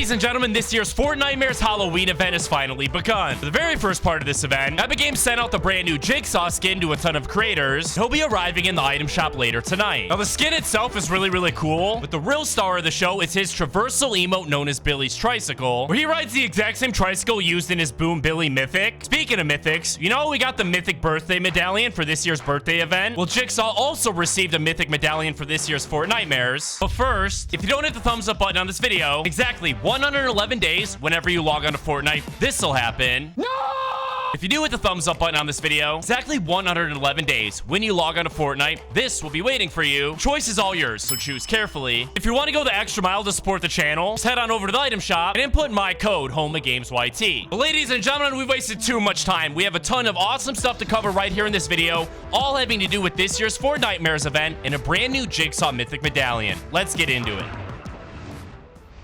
Ladies and gentlemen, this year's Fortnitemares Halloween event has finally begun. For the very first part of this event, Epic Games sent out the brand new Jigsaw skin to a ton of creators. He'll be arriving in the item shop later tonight. Now, the skin itself is really cool, but the real star of the show is his Traversal emote known as Billy's Tricycle, where he rides the exact same tricycle used in his Boom Billy Mythic. Speaking of Mythics, you know we got the Mythic birthday medallion for this year's birthday event? Well, Jigsaw also received a Mythic medallion for this year's Fortnitemares. But first, if you don't hit the thumbs up button on this video, exactly 111 days whenever you log on to Fortnite, this'll happen. No! If you do hit the thumbs up button on this video, exactly 111 days when you log on to Fortnite, this will be waiting for you. Choice is all yours, so choose carefully. If you want to go the extra mile to support the channel, just head on over to the item shop and input my code, HOMEGAMESYT. But ladies and gentlemen, we've wasted too much time. We have a ton of awesome stuff to cover right here in this video, all having to do with this year's Fortnitemares event and a brand new Jigsaw Mythic medallion. Let's get into it.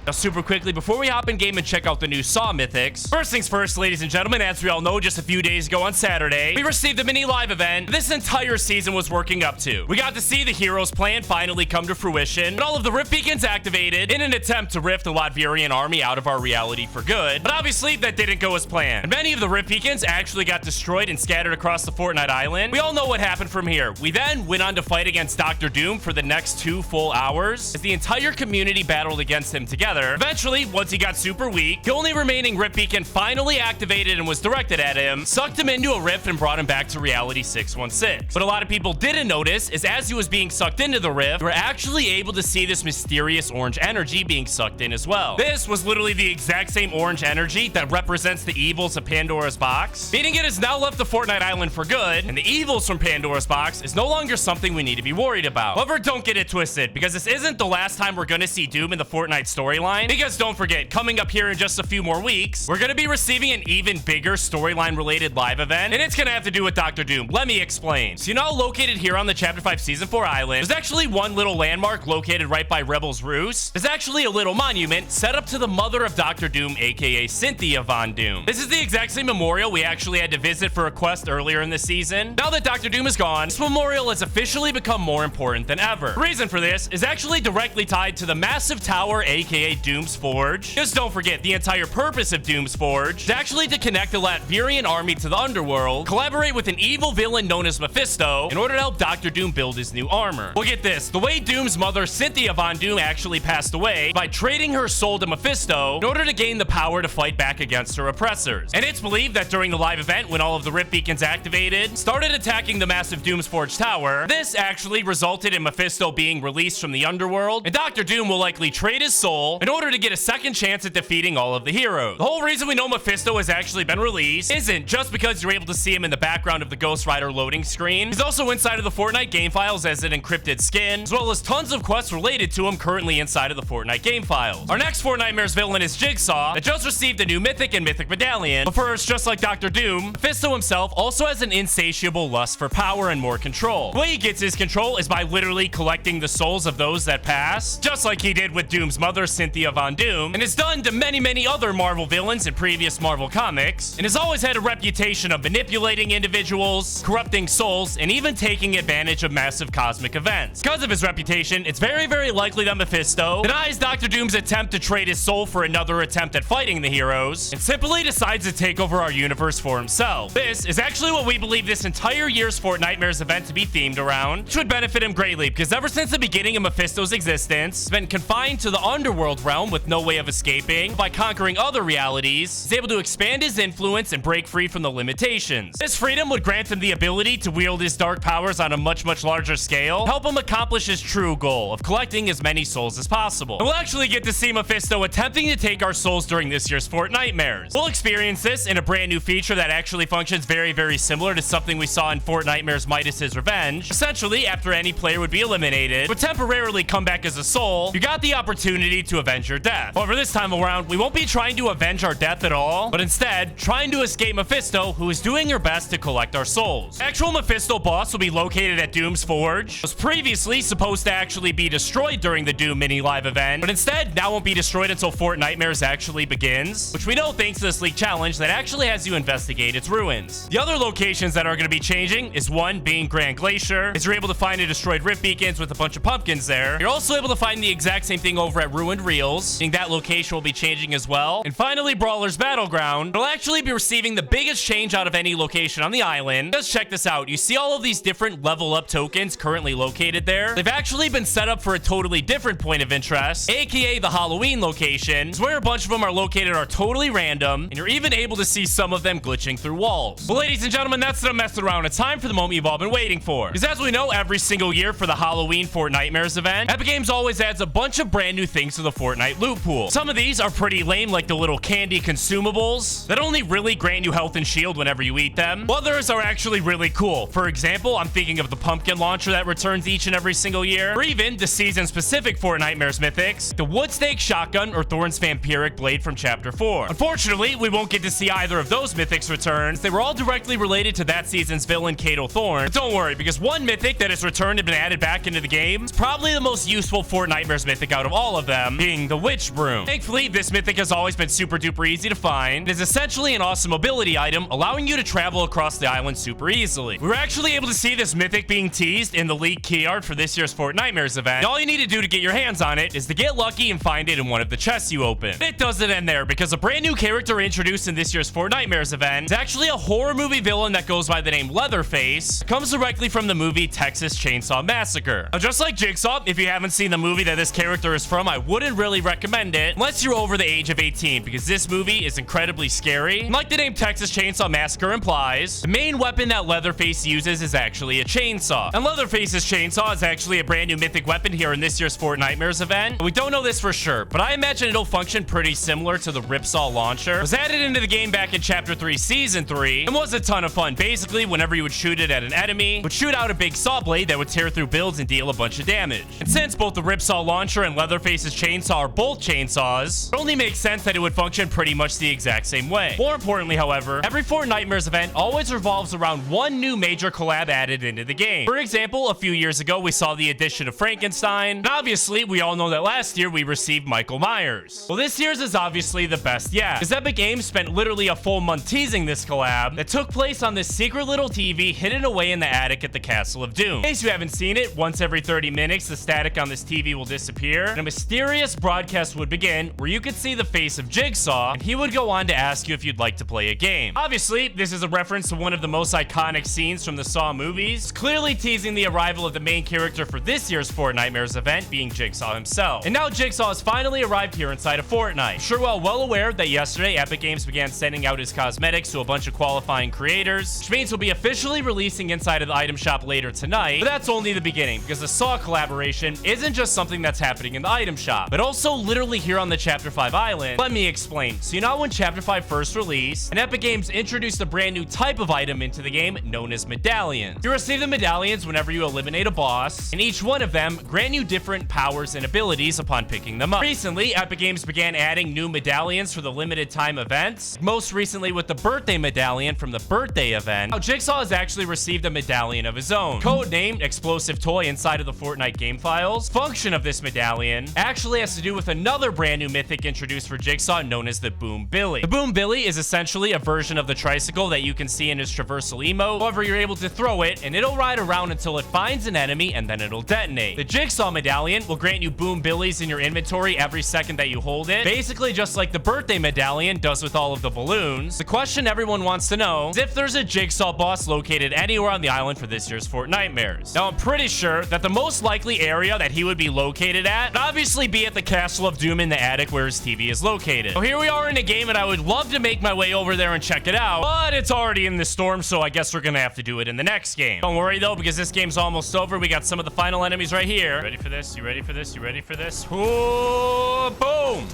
Now, super quickly, before we hop in game and check out the new Saw Mythics, first things first, ladies and gentlemen, as we all know, just a few days ago on Saturday, we received a mini live event this entire season was working up to. We got to see the hero's plan finally come to fruition, and all of the rift beacons activated in an attempt to rift the Latvian army out of our reality for good. But obviously, that didn't go as planned, and many of the rift beacons actually got destroyed and scattered across the Fortnite island. We all know what happened from here. We then went on to fight against Dr. Doom for the next 2 full hours, as the entire community battled against him together. Eventually, once he got super weak, the only remaining rift beacon finally activated and was directed at him, sucked him into a rift and brought him back to reality 616. But a lot of people didn't notice is as he was being sucked into the rift, we were actually able to see this mysterious orange energy being sucked in as well. This was literally the exact same orange energy that represents the evils of Pandora's box, meaning it has now left the Fortnite island for good, and the evils from Pandora's box is no longer something we need to be worried about. However, don't get it twisted, because this isn't the last time we're going to see Doom in the Fortnite storyline. Because don't forget, coming up here in just a few more weeks, we're going to be receiving an even bigger storyline related live event, and it's going to have to do with Dr. Doom. Let me explain. So you know, located here on the Chapter 5 Season 4 island, there's actually one little landmark located right by Rebel's Roost. There's actually a little monument set up to the mother of Dr. Doom, aka Cynthia Von Doom. This is the exact same memorial we actually had to visit for a quest earlier in the season. Now that Dr. Doom is gone, this memorial has officially become more important than ever. The reason for this is actually directly tied to the massive tower, aka Doom's Forge. Just don't forget, the entire purpose of Doom's Forge is actually to connect the Latvian army to the underworld, collaborate with an evil villain known as Mephisto in order to help Dr. Doom build his new armor. Well, get this, the way Doom's mother, Cynthia Von Doom, actually passed away by trading her soul to Mephisto in order to gain the power to fight back against her oppressors. And it's believed that during the live event, when all of the rift beacons activated, started attacking the massive Doom's Forge tower, this actually resulted in Mephisto being released from the underworld, and Dr. Doom will likely trade his soul in order to get a second chance at defeating all of the heroes. The whole reason we know Mephisto has actually been released isn't just because you're able to see him in the background of the Ghost Rider loading screen. He's also inside of the Fortnite game files as an encrypted skin, as well as tons of quests related to him currently inside of the Fortnite game files. Our next Fortnitemares villain is Jigsaw, that just received a new Mythic and Mythic medallion. But first, just like Dr. Doom, Mephisto himself also has an insatiable lust for power and more control. The way he gets his control is by literally collecting the souls of those that pass, just like he did with Doom's mother, Cynthia Von Doom, and has done to many other Marvel villains in previous Marvel comics, and has always had a reputation of manipulating individuals, corrupting souls, and even taking advantage of massive cosmic events. Because of his reputation, it's very likely that Mephisto denies Dr. Doom's attempt to trade his soul for another attempt at fighting the heroes, and simply decides to take over our universe for himself. This is actually what we believe this entire year's Fortnitemares event to be themed around, which would benefit him greatly, because ever since the beginning of Mephisto's existence, he's been confined to the underworld realm with no way of escaping. By conquering other realities, he's able to expand his influence and break free from the limitations. This freedom would grant him the ability to wield his dark powers on a much larger scale, help him accomplish his true goal of collecting as many souls as possible. And we'll actually get to see Mephisto attempting to take our souls during this year's Fortnitemares. We'll experience this in a brand new feature that actually functions very similar to something we saw in Fortnitemares Midas's Revenge. Essentially, after any player would be eliminated, would temporarily come back as a soul, you got the opportunity to avenge your death. However, this time around, we won't be trying to avenge our death at all, but instead trying to escape Mephisto, who is doing her best to collect our souls. The actual Mephisto boss will be located at Doom's Forge. Was previously supposed to actually be destroyed during the Doom mini live event, but instead now won't be destroyed until Fortnitemares actually begins, which we know thanks to this leak challenge that actually has you investigate its ruins. The other locations that are going to be changing is one being Grand Glacier, as you're able to find a destroyed rift beacons with a bunch of pumpkins there. You're also able to find the exact same thing over at Ruined Reality. Wheels, meaning that location will be changing as well. And finally, Brawler's Battleground will actually be receiving the biggest change out of any location on the island. Just check this out. You see all of these different level up tokens currently located there? They've actually been set up for a totally different point of interest, aka the Halloween location. It's where a bunch of them are located are totally random, and you're even able to see some of them glitching through walls. Well, ladies and gentlemen, that's the mess around. It's time for the moment you've all been waiting for. Because as we know, every single year for the Halloween Fortnitemares event, Epic Games always adds a bunch of brand new things to the Fortnite loot pool. Some of these are pretty lame, like the little candy consumables that only really grant you health and shield whenever you eat them. Others are actually really cool. For example, I'm thinking of the pumpkin launcher that returns each and every single year, or even the season-specific Fortnitemares mythics, the wood stake shotgun or Thorn's vampiric blade from Chapter 4. Unfortunately, we won't get to see either of those mythics return. They were all directly related to that season's villain, Cato Thorn. But don't worry, because one mythic that has returned and been added back into the game is probably the most useful Fortnitemares mythic out of all of them, being the Witch Broom. Thankfully, this mythic has always been super duper easy to find. It is essentially an awesome mobility item, allowing you to travel across the island super easily. We were actually able to see this mythic being teased in the leaked key art for this year's Fortnitemares event. And all you need to do to get your hands on it is to get lucky and find it in one of the chests you open. It doesn't end there, because a brand new character introduced in this year's Fortnitemares event is actually a horror movie villain that goes by the name Leatherface. It comes directly from the movie Texas Chainsaw Massacre. Now, just like Jigsaw, if you haven't seen the movie that this character is from, I wouldn't really recommend it unless you're over the age of 18, because this movie is incredibly scary. And like the name Texas Chainsaw Massacre implies, the main weapon that Leatherface uses is actually a chainsaw. And Leatherface's chainsaw is actually a brand new mythic weapon here in this year's Fortnitemares event. We don't know this for sure, but I imagine it'll function pretty similar to the Ripsaw launcher. It was added into the game back in Chapter 3, Season 3, and was a ton of fun. Basically, whenever you would shoot it at an enemy, it would shoot out a big saw blade that would tear through builds and deal a bunch of damage. And since both the Ripsaw launcher and Leatherface's chainsaw are both chainsaws, it only makes sense that it would function pretty much the exact same way. More importantly, however, every Fortnitemares event always revolves around one new major collab added into the game. For example, a few years ago, we saw the addition of Frankenstein, and obviously, we all know that last year we received Michael Myers. Well, this year's is obviously the best yet, because Epic Games spent literally a full month teasing this collab that took place on this secret little TV hidden away in the attic at the Castle of Doom. In case you haven't seen it, once every 30 minutes, the static on this TV will disappear, and a mysterious broadcast would begin where you could see the face of Jigsaw, and he would go on to ask you if you'd like to play a game. Obviously, this is a reference to one of the most iconic scenes from the Saw movies, clearly teasing the arrival of the main character for this year's Fortnitemares event, being Jigsaw himself. And now Jigsaw has finally arrived here inside of Fortnite. I'm sure we're well aware that yesterday Epic Games began sending out his cosmetics to a bunch of qualifying creators, which means he'll be officially releasing inside of the item shop later tonight. But that's only the beginning, because the Saw collaboration isn't just something that's happening in the item shop, but also literally here on the Chapter 5 island. Let me explain. So you know when Chapter 5 first released, and Epic Games introduced a brand new type of item into the game known as medallions. You receive the medallions whenever you eliminate a boss, and each one of them grant you different powers and abilities upon picking them up. Recently, Epic Games began adding new medallions for the limited time events, most recently with the birthday medallion from the birthday event. Now, Jigsaw has actually received a medallion of his own, codenamed Explosive Toy inside of the Fortnite game files. Function of this medallion actually has to do with another brand new mythic introduced for Jigsaw known as the Boom Billy. The Boom Billy is essentially a version of the Tricycle that you can see in his Traversal emote. However, you're able to throw it and it'll ride around until it finds an enemy and then it'll detonate. The Jigsaw medallion will grant you Boom Billies in your inventory every second that you hold it, basically just like the birthday medallion does with all of the balloons. The question everyone wants to know is if there's a Jigsaw boss located anywhere on the island for this year's Fortnitemares. Now, I'm pretty sure that the most likely area that he would be located at would obviously be at the Castle of Doom in the attic where his TV is located. So here we are in a game and I would love to make my way over there and check it out, but it's already in the storm, so I guess we're gonna have to do it in the next game. Don't worry though, because this game's almost over. We got some of the final enemies right here. Ready for this? You ready for this? You ready for this? Ooh, boom!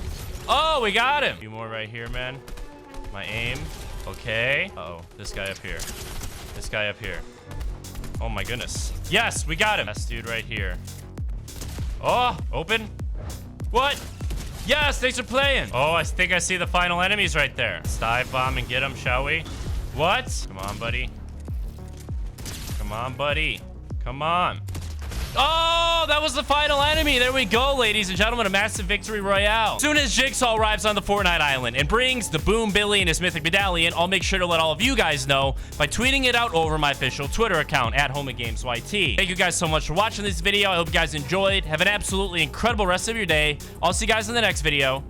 Oh, we got him. A few more right here, man. My aim. Okay. Uh-oh, this guy up here. This guy up here. Oh my goodness. Yes, we got him. This dude right here. Oh, open. What? Yes, thanks for playing. Oh, I think I see the final enemies right there. Let's dive bomb and get them, shall we? What? Come on, buddy. Come on, buddy. Come on. Oh, that was the final enemy. There we go, ladies and gentlemen. A massive victory royale. Soon as Jigsaw arrives on the Fortnite island and brings the Boom Billy and his Mythic Medallion, I'll make sure to let all of you guys know by tweeting it out over my official Twitter account at HomeGamesYT. Thank you guys so much for watching this video. I hope you guys enjoyed. Have an absolutely incredible rest of your day. I'll see you guys in the next video.